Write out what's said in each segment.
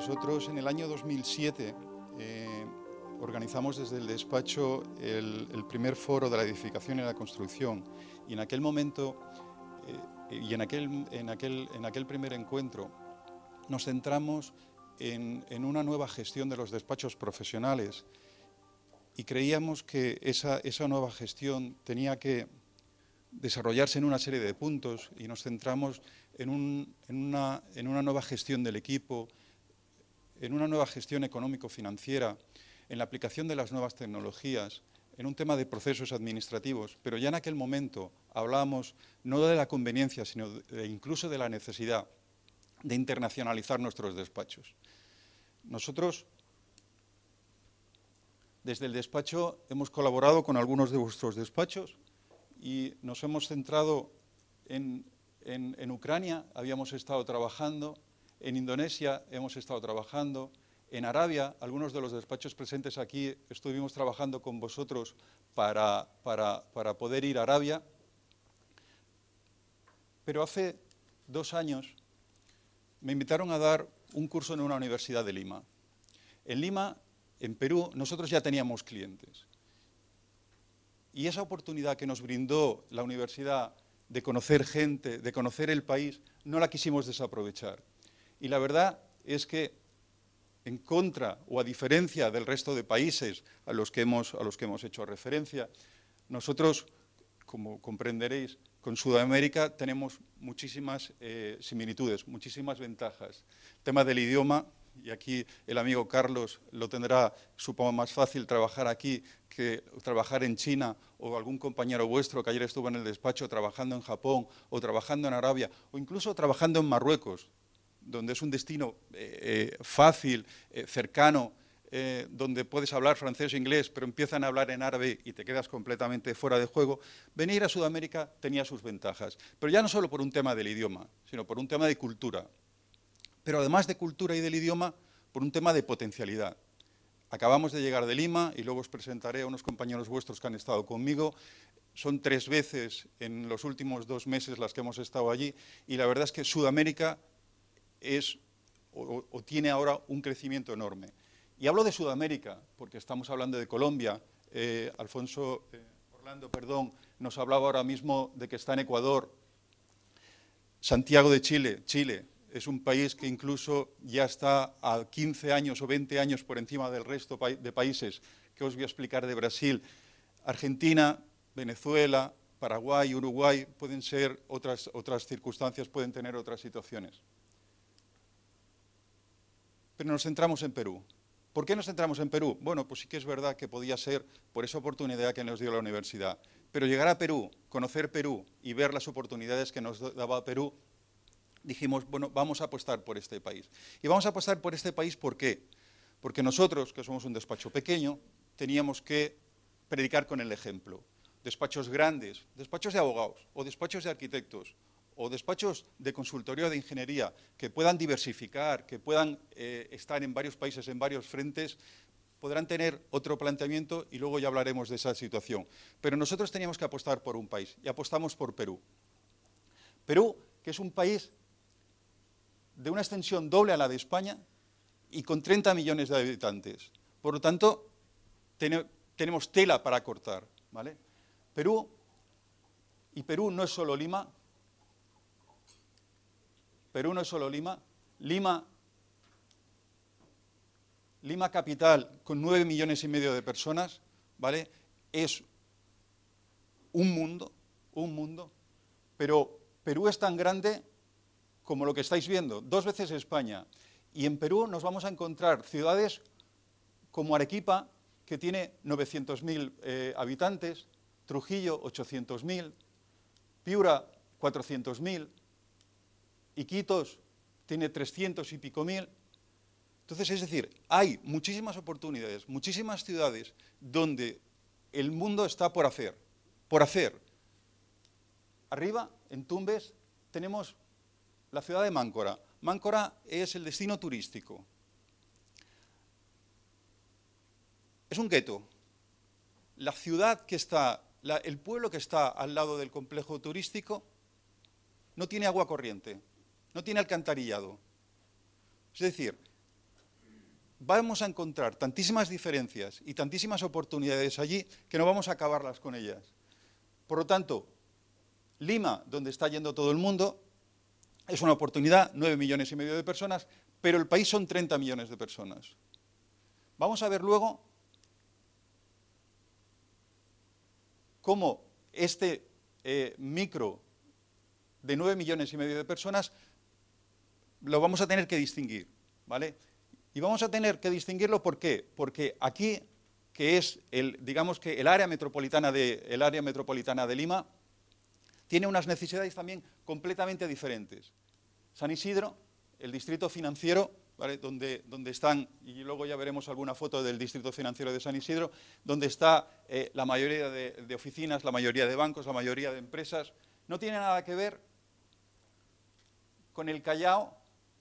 Nosotros en el año 2007 organizamos desde el despacho el primer foro de la edificación y la construcción, y en aquel momento en aquel primer encuentro nos centramos en una nueva gestión de los despachos profesionales, y creíamos que esa nueva gestión tenía que desarrollarse en una serie de puntos, y nos centramos en una nueva gestión del equipo, en una nueva gestión económico-financiera, en la aplicación de las nuevas tecnologías, en un tema de procesos administrativos. Pero ya en aquel momento hablábamos no de la conveniencia, sino incluso de la necesidad de internacionalizar nuestros despachos. Nosotros, desde el despacho, hemos colaborado con algunos de vuestros despachos y nos hemos centrado en Ucrania, habíamos estado trabajando, en Indonesia hemos estado trabajando, en Arabia, algunos de los despachos presentes aquí estuvimos trabajando con vosotros para poder ir a Arabia. Pero hace 2 años me invitaron a dar un curso en una universidad de Lima. En Lima, en Perú, nosotros ya teníamos clientes. Y esa oportunidad que nos brindó la universidad de conocer gente, de conocer el país, no la quisimos desaprovechar. Y la verdad es que, en contra o a diferencia del resto de países a los que hemos hecho referencia, nosotros, como comprenderéis, con Sudamérica tenemos muchísimas similitudes, muchísimas ventajas. El tema del idioma, y aquí el amigo Carlos lo tendrá, supongo, más fácil trabajar aquí que trabajar en China, o algún compañero vuestro que ayer estuvo en el despacho trabajando en Japón, o trabajando en Arabia, o incluso trabajando en Marruecos, donde es un destino fácil, cercano, donde puedes hablar francés o inglés, pero empiezan a hablar en árabe y te quedas completamente fuera de juego. Venir a Sudamérica tenía sus ventajas, pero ya no solo por un tema del idioma, sino por un tema de cultura. Pero además de cultura y del idioma, por un tema de potencialidad. Acabamos de llegar de Lima y luego os presentaré a unos compañeros vuestros que han estado conmigo. Son 3 veces en los últimos 2 meses las que hemos estado allí, y la verdad es que Sudamérica es o tiene ahora un crecimiento enorme. Y hablo de Sudamérica porque estamos hablando de Colombia. Orlando, nos hablaba ahora mismo de que está en Ecuador. Santiago de Chile es un país que incluso ya está a 15 años o 20 años por encima del resto de países que os voy a explicar de Brasil. Argentina, Venezuela, Paraguay, Uruguay, pueden ser otras circunstancias, pueden tener otras situaciones. Pero nos centramos en Perú. ¿Por qué nos centramos en Perú? Bueno, pues sí que es verdad que podía ser por esa oportunidad que nos dio la universidad. Pero llegar a Perú, conocer Perú y ver las oportunidades que nos daba Perú, dijimos, bueno, vamos a apostar por este país. Y vamos a apostar por este país, ¿por qué? Porque nosotros, que somos un despacho pequeño, teníamos que predicar con el ejemplo. Despachos grandes, despachos de abogados o despachos de arquitectos, o despachos de consultoría de ingeniería que puedan diversificar, que puedan estar en varios países, en varios frentes, podrán tener otro planteamiento y luego ya hablaremos de esa situación. Pero nosotros teníamos que apostar por un país y apostamos por Perú. Perú, que es un país de una extensión doble a la de España y con 30 millones de habitantes. Por lo tanto, tenemos tela para cortar, ¿vale? Perú no es solo Lima. Perú no es solo Lima. Lima capital, con 9,5 millones de personas, ¿vale? Es un mundo, pero Perú es tan grande como lo que estáis viendo, 2 veces España. Y en Perú nos vamos a encontrar ciudades como Arequipa, que tiene 900.000 habitantes, Trujillo, 800.000, Piura, 400.000, Iquitos tiene 300 y pico mil. Entonces, es decir, hay muchísimas oportunidades, muchísimas ciudades donde el mundo está por hacer. Arriba, en Tumbes, tenemos la ciudad de Máncora. Máncora es el destino turístico. Es un gueto. La ciudad que está, el pueblo que está al lado del complejo turístico no tiene agua corriente, no tiene alcantarillado. Es decir, vamos a encontrar tantísimas diferencias y tantísimas oportunidades allí que no vamos a acabarlas con ellas. Por lo tanto, Lima, donde está yendo todo el mundo, es una oportunidad, 9,5 millones de personas, pero el país son 30 millones de personas. Vamos a ver luego cómo este micro de 9,5 millones de personas lo vamos a tener que distinguir, ¿vale? Y vamos a tener que distinguirlo, ¿por qué? Porque aquí, que es, digamos que el área metropolitana de Lima, tiene unas necesidades también completamente diferentes. San Isidro, el distrito financiero, ¿vale? donde están, y luego ya veremos alguna foto del distrito financiero de San Isidro, donde está la mayoría de oficinas, la mayoría de bancos, la mayoría de empresas, no tiene nada que ver con el Callao,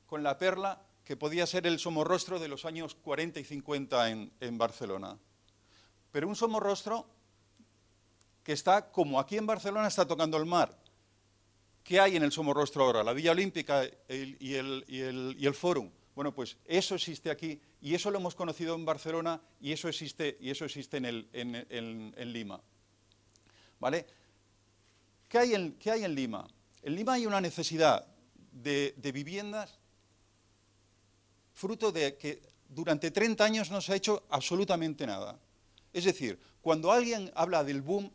con la Perla, que podía ser el Somorrostro de los años 40 y 50 en Barcelona. Pero un Somorrostro que está, como aquí en Barcelona, está tocando el mar. ¿Qué hay en el Somorrostro ahora? La Villa Olímpica y el Fórum. Bueno, pues eso existe aquí y eso lo hemos conocido en Barcelona y eso existe en Lima. ¿Vale? ¿Qué hay en Lima? En Lima hay una necesidad de viviendas fruto de que durante 30 años no se ha hecho absolutamente nada. Es decir, cuando alguien habla del boom,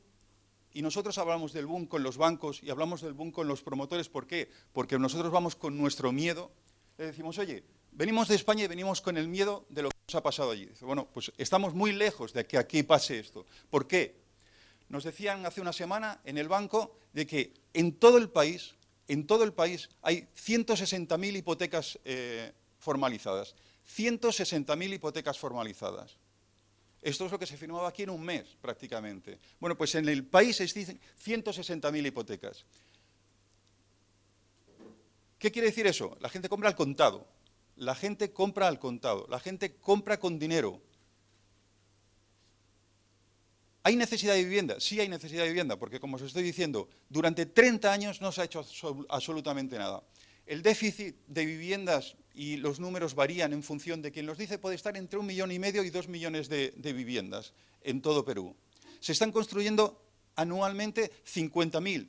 y nosotros hablamos del boom con los bancos y hablamos del boom con los promotores, ¿por qué? Porque nosotros vamos con nuestro miedo, le decimos, oye, venimos de España y venimos con el miedo de lo que nos ha pasado allí. Dice, bueno, pues estamos muy lejos de que aquí pase esto. ¿Por qué? Nos decían hace una semana en el banco de que en todo el país hay 160.000 hipotecas formalizadas. 160.000 hipotecas formalizadas. Esto es lo que se firmaba aquí en un mes, prácticamente. Bueno, pues en el país existen 160.000 hipotecas. ¿Qué quiere decir eso? La gente compra al contado. La gente compra al contado. La gente compra con dinero. ¿Hay necesidad de vivienda? Sí hay necesidad de vivienda, porque como os estoy diciendo, durante 30 años no se ha hecho absolutamente nada. El déficit de viviendas, y los números varían en función de quien los dice, puede estar entre 1,5 millones y 2 millones de viviendas en todo Perú. Se están construyendo anualmente 50.000,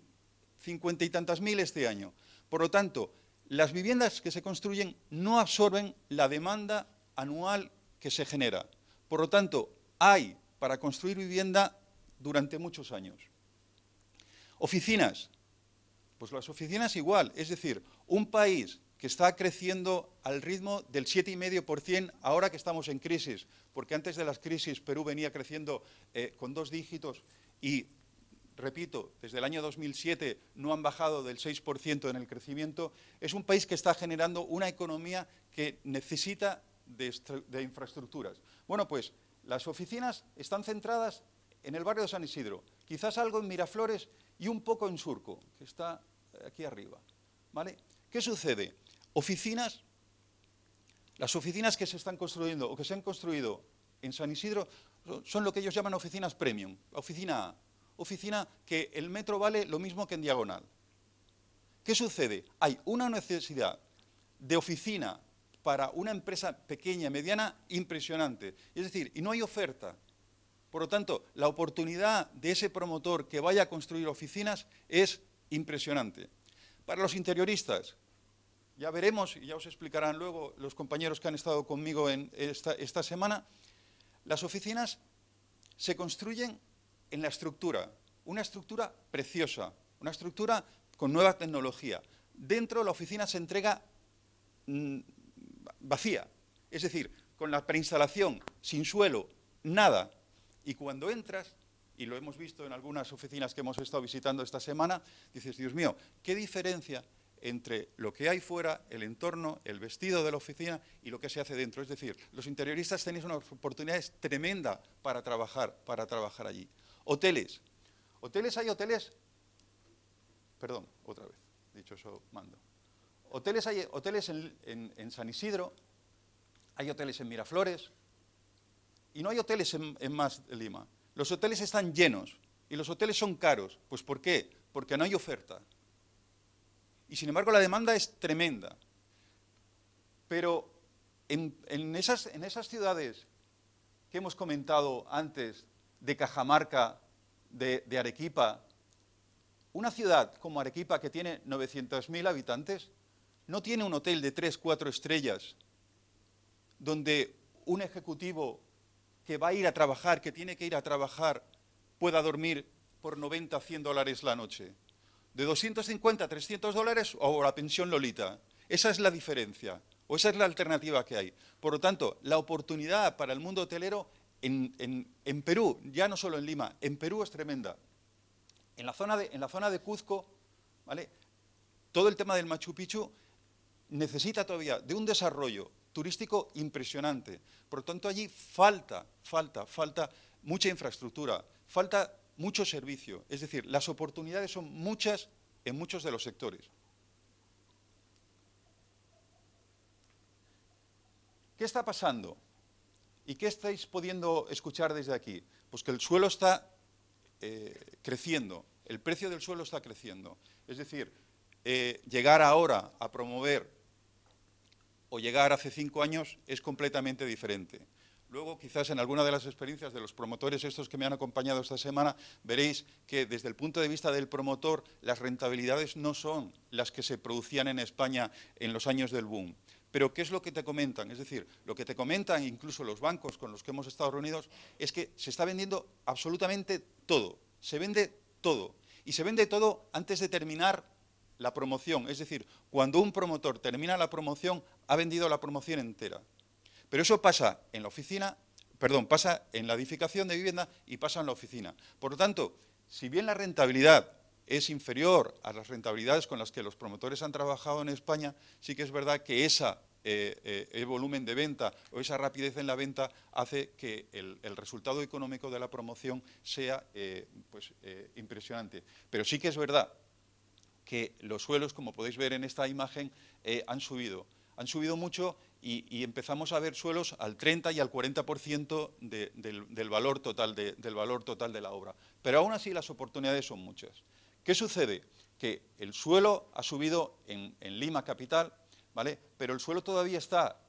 50 y tantas mil este año. Por lo tanto, las viviendas que se construyen no absorben la demanda anual que se genera. Por lo tanto, hay para construir vivienda durante muchos años. Oficinas. Pues las oficinas igual, es decir, un país que está creciendo al ritmo del 7,5% ahora que estamos en crisis, porque antes de las crisis Perú venía creciendo con 2 dígitos y, repito, desde el año 2007 no han bajado del 6% en el crecimiento, es un país que está generando una economía que necesita de infraestructuras. Bueno, pues las oficinas están centradas en el barrio de San Isidro, quizás algo en Miraflores y un poco en Surco, que está aquí arriba, ¿vale? ¿Qué sucede? Las oficinas que se están construyendo o que se han construido en San Isidro son lo que ellos llaman oficinas premium, oficina A, oficina que el metro vale lo mismo que en diagonal. ¿Qué sucede? Hay una necesidad de oficina para una empresa pequeña, mediana, impresionante. Es decir, y no hay oferta. Por lo tanto, la oportunidad de ese promotor que vaya a construir oficinas es impresionante. Para los interioristas, ya veremos, y ya os explicarán luego los compañeros que han estado conmigo en esta semana, las oficinas se construyen en la estructura, una estructura preciosa, una estructura con nueva tecnología. Dentro la oficina se entrega vacía, es decir, con la preinstalación, sin suelo, nada. Y cuando entras, y lo hemos visto en algunas oficinas que hemos estado visitando esta semana, dices, Dios mío, qué diferencia entre lo que hay fuera, el entorno, el vestido de la oficina y lo que se hace dentro. Es decir, los interioristas tenéis unas oportunidades tremendas para trabajar allí. Hoteles. Hay hoteles, perdón, otra vez, dicho eso, mando. Hay hoteles en San Isidro, hay hoteles en Miraflores y no hay hoteles en más de Lima. Los hoteles están llenos y los hoteles son caros. Pues ¿por qué? Porque no hay oferta. Y sin embargo la demanda es tremenda. Pero En esas ciudades que hemos comentado antes, de Cajamarca, de Arequipa, una ciudad como Arequipa, que tiene 900.000 habitantes, no tiene un hotel de 3, 4 estrellas, donde un ejecutivo que va a ir a trabajar, que tiene que ir a trabajar, pueda dormir por 90, 100 dólares la noche. De 250 a 300 dólares o la pensión Lolita. Esa es la diferencia, o esa es la alternativa que hay. Por lo tanto, la oportunidad para el mundo hotelero en Perú, ya no solo en Lima, en Perú es tremenda. En la zona de Cuzco, ¿vale?, todo el tema del Machu Picchu necesita todavía de un desarrollo turístico impresionante. Por lo tanto, allí falta mucha infraestructura, falta mucho servicio. Es decir, las oportunidades son muchas en muchos de los sectores. ¿Qué está pasando? ¿Y qué estáis pudiendo escuchar desde aquí? Pues que el suelo está creciendo, el precio del suelo está creciendo. Es decir, llegar ahora a promover o llegar hace 5 años es completamente diferente. Luego, quizás en alguna de las experiencias de los promotores estos que me han acompañado esta semana, veréis que desde el punto de vista del promotor, las rentabilidades no son las que se producían en España en los años del boom. Pero ¿qué es lo que te comentan? Es decir, lo que te comentan incluso los bancos con los que hemos estado reunidos es que se está vendiendo absolutamente todo. Se vende todo. Y se vende todo antes de terminar la promoción. Es decir, cuando un promotor termina la promoción, ha vendido la promoción entera. Pero eso pasa en la oficina, pasa en la edificación de vivienda y pasa en la oficina. Por lo tanto, si bien la rentabilidad es inferior a las rentabilidades con las que los promotores han trabajado en España, sí que es verdad que el volumen de venta o esa rapidez en la venta hace que el resultado económico de la promoción sea impresionante. Pero sí que es verdad que los suelos, como podéis ver en esta imagen, han subido mucho y empezamos a ver suelos al 30 y al 40% del valor total de la obra. Pero aún así las oportunidades son muchas. ¿Qué sucede? Que el suelo ha subido en Lima capital, ¿vale?, pero el suelo todavía está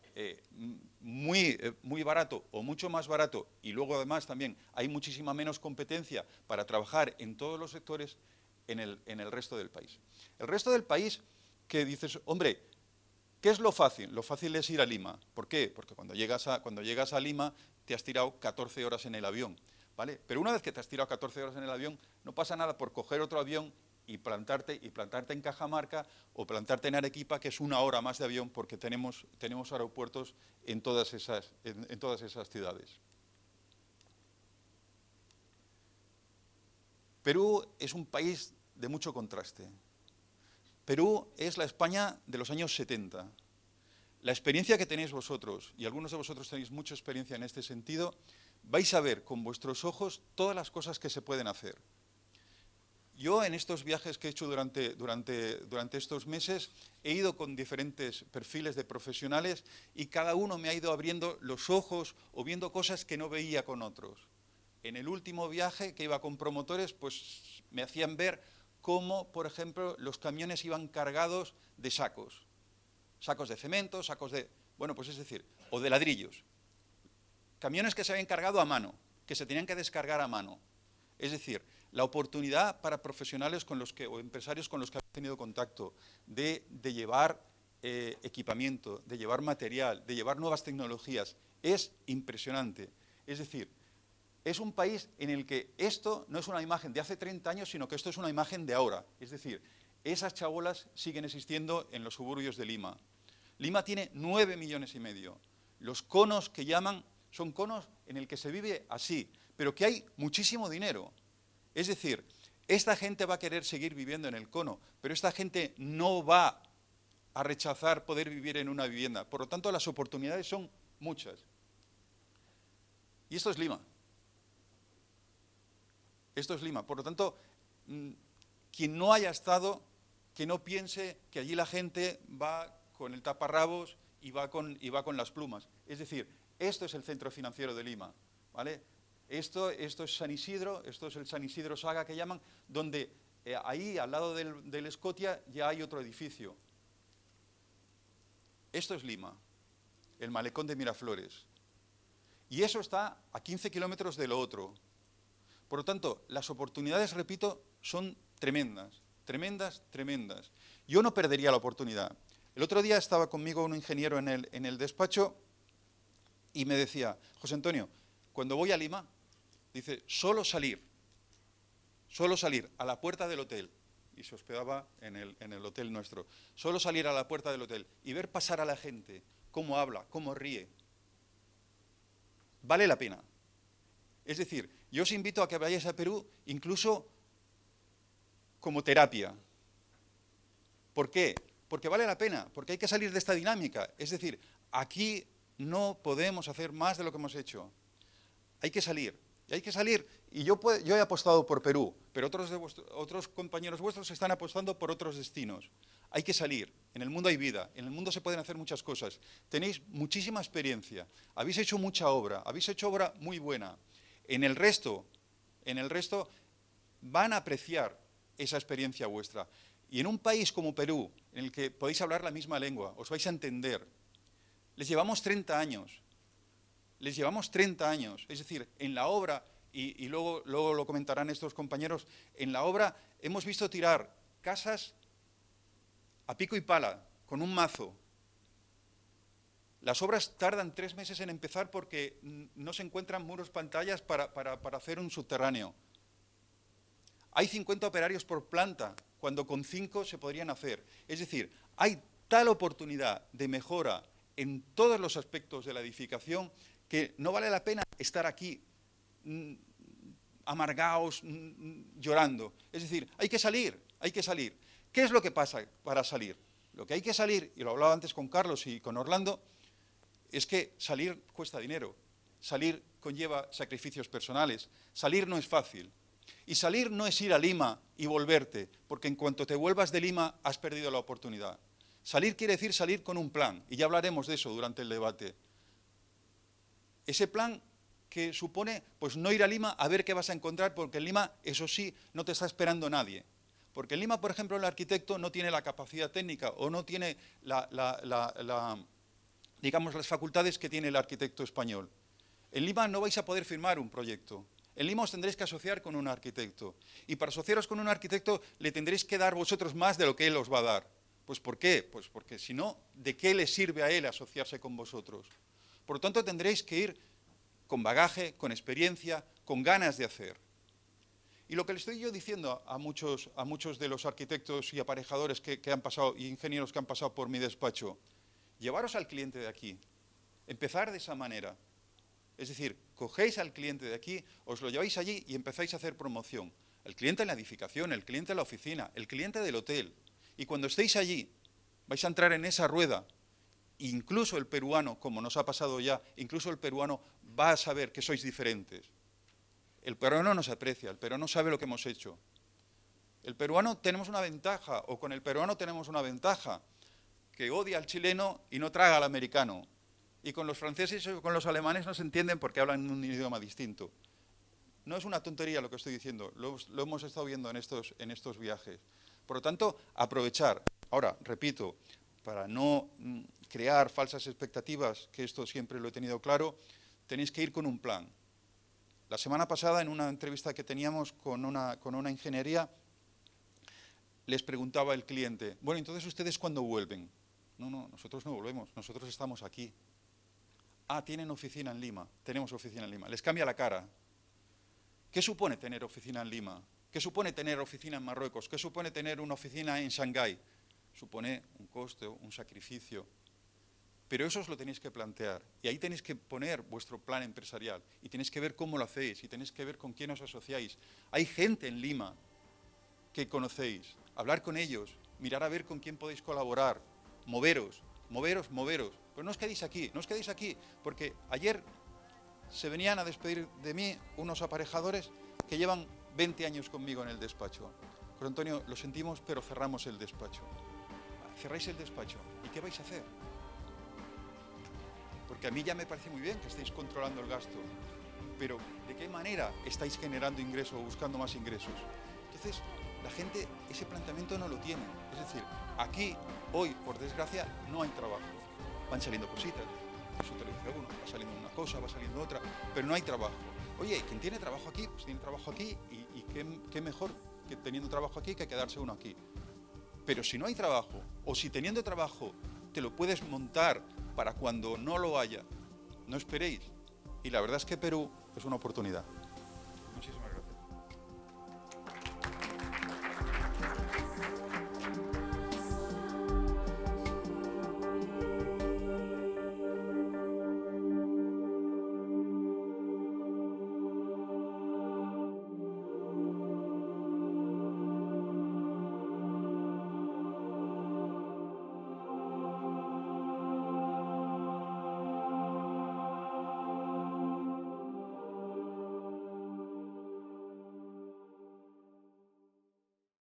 muy barato o mucho más barato, y luego además también hay muchísima menos competencia para trabajar en todos los sectores en el resto del país. El resto del país, que dices, hombre, ¿qué es lo fácil? Lo fácil es ir a Lima. ¿Por qué? Porque cuando llegas a Lima te has tirado 14 horas en el avión, ¿vale? Pero una vez que te has tirado 14 horas en el avión, no pasa nada por coger otro avión y plantarte en Cajamarca o plantarte en Arequipa, que es 1 hora más de avión, porque tenemos aeropuertos en todas esas ciudades. Perú es un país de mucho contraste. Perú es la España de los años 70. La experiencia que tenéis vosotros, y algunos de vosotros tenéis mucha experiencia en este sentido, vais a ver con vuestros ojos todas las cosas que se pueden hacer. Yo en estos viajes que he hecho durante estos meses he ido con diferentes perfiles de profesionales y cada uno me ha ido abriendo los ojos o viendo cosas que no veía con otros. En el último viaje que iba con promotores, pues me hacían ver cómo, por ejemplo, los camiones iban cargados de sacos de cemento, es decir, o de ladrillos. Camiones que se habían cargado a mano, que se tenían que descargar a mano. Es decir, la oportunidad para profesionales o empresarios con los que han tenido contacto de llevar equipamiento, de llevar material, de llevar nuevas tecnologías, es impresionante. Es decir, es un país en el que esto no es una imagen de hace 30 años, sino que esto es una imagen de ahora. Es decir, esas chabolas siguen existiendo en los suburbios de Lima. Lima tiene 9,5 millones. Los conos que llaman son conos en el que se vive así, pero que hay muchísimo dinero. Es decir, esta gente va a querer seguir viviendo en el cono, pero esta gente no va a rechazar poder vivir en una vivienda. Por lo tanto, las oportunidades son muchas. Y esto es Lima. Esto es Lima. Por lo tanto, quien no haya estado, que no piense que allí la gente va con el taparrabos y va con las plumas. Es decir, esto es el centro financiero de Lima, ¿vale? Esto es San Isidro, esto es el San Isidro Saga que llaman, donde ahí al lado del Scotia ya hay otro edificio. Esto es Lima. el malecón de Miraflores. Y eso está a 15 kilómetros de lo otro. Por lo tanto, las oportunidades, repito, son tremendas, tremendas, tremendas. Yo no perdería la oportunidad. El otro día estaba conmigo un ingeniero en el despacho y me decía, José Antonio, cuando voy a Lima, dice, solo salir a la puerta del hotel, y se hospedaba en el hotel nuestro, solo salir a la puerta del hotel y ver pasar a la gente, cómo habla, cómo ríe, vale la pena. Es decir, yo os invito a que vayáis a Perú incluso como terapia. ¿Por qué? Porque vale la pena, porque hay que salir de esta dinámica. Es decir, aquí no podemos hacer más de lo que hemos hecho. Hay que salir. Y hay que salir, y yo he apostado por Perú, pero otros compañeros vuestros están apostando por otros destinos. Hay que salir, en el mundo hay vida, en el mundo se pueden hacer muchas cosas. Tenéis muchísima experiencia, habéis hecho mucha obra, habéis hecho obra muy buena. En el resto van a apreciar esa experiencia vuestra. Y en un país como Perú, en el que podéis hablar la misma lengua, os vais a entender, les llevamos 30 años. Les llevamos 30 años, es decir, en la obra, y luego lo comentarán estos compañeros, en la obra hemos visto tirar casas a pico y pala, con un mazo. Las obras tardan 3 meses en empezar porque no se encuentran muros pantallas para hacer un subterráneo. Hay 50 operarios por planta, cuando con 5 se podrían hacer. Es decir, hay tal oportunidad de mejora en todos los aspectos de la edificación que no vale la pena estar aquí amargados, llorando. Es decir, hay que salir, hay que salir. ¿Qué es lo que pasa para salir? Lo que hay que salir, y lo hablaba antes con Carlos y con Orlando, es que salir cuesta dinero, salir conlleva sacrificios personales, salir no es fácil. Y salir no es ir a Lima y volverte, porque en cuanto te vuelvas de Lima has perdido la oportunidad. Salir quiere decir salir con un plan, y ya hablaremos de eso durante el debate. Ese plan que supone pues no ir a Lima a ver qué vas a encontrar, porque en Lima, eso sí, no te está esperando nadie. Porque en Lima, por ejemplo, el arquitecto no tiene la capacidad técnica o no tiene digamos, las facultades que tiene el arquitecto español. En Lima no vais a poder firmar un proyecto. En Lima os tendréis que asociar con un arquitecto. Y para asociaros con un arquitecto le tendréis que dar vosotros más de lo que él os va a dar. Pues ¿por qué? Pues porque si no, ¿de qué le sirve a él asociarse con vosotros? Por lo tanto, tendréis que ir con bagaje, con experiencia, con ganas de hacer. Y lo que le estoy yo diciendo a muchos de los arquitectos y aparejadores que han pasado, y ingenieros que han pasado por mi despacho, llevaros al cliente de aquí, empezar de esa manera. Es decir, cogéis al cliente de aquí, os lo lleváis allí y empezáis a hacer promoción. El cliente en la edificación, el cliente en la oficina, el cliente del hotel. Y cuando estéis allí, vais a entrar en esa rueda. Incluso el peruano, como nos ha pasado ya, incluso el peruano va a saber que sois diferentes. El peruano nos aprecia, el peruano sabe lo que hemos hecho. El peruano tenemos una ventaja, o con el peruano tenemos una ventaja, que odia al chileno y no traga al americano. Y con los franceses o con los alemanes no se entienden porque hablan un idioma distinto. No es una tontería lo que estoy diciendo, lo hemos estado viendo en estos viajes. Por lo tanto, aprovechar. Ahora, repito, para no crear falsas expectativas, que esto siempre lo he tenido claro, tenéis que ir con un plan. La semana pasada, en una entrevista que teníamos con una ingeniería, les preguntaba el cliente, bueno, entonces ¿ustedes cuándo vuelven? No, nosotros no volvemos, nosotros estamos aquí. Ah, tienen oficina en Lima, tenemos oficina en Lima. Les cambia la cara. ¿Qué supone tener oficina en Lima? ¿Qué supone tener oficina en Marruecos? ¿Qué supone tener una oficina en Shanghái? Supone un coste, un sacrificio. Pero eso os lo tenéis que plantear. Y ahí tenéis que poner vuestro plan empresarial. Y tenéis que ver cómo lo hacéis. Y tenéis que ver con quién os asociáis. Hay gente en Lima que conocéis. Hablar con ellos. Mirar a ver con quién podéis colaborar. Moveros. Pero no os quedéis aquí, porque ayer se venían a despedir de mí unos aparejadores que llevan 20 años conmigo en el despacho. José Antonio, lo sentimos, pero cerramos el despacho. Cerráis el despacho, ¿y qué vais a hacer? Porque a mí ya me parece muy bien que estéis controlando el gasto, pero ¿de qué manera estáis generando ingresos o buscando más ingresos? Entonces, la gente ese planteamiento no lo tiene. Es decir, aquí, hoy, por desgracia, no hay trabajo. Van saliendo cositas. eso te lo dice uno, va saliendo una cosa, va saliendo otra, pero no hay trabajo. Oye, quien tiene trabajo aquí, pues tiene trabajo aquí, y qué mejor que teniendo trabajo aquí que quedarse uno aquí. Pero si no hay trabajo, o si teniendo trabajo te lo puedes montar para cuando no lo haya, no esperéis. Y la verdad es que Perú es una oportunidad. Muchísimas gracias.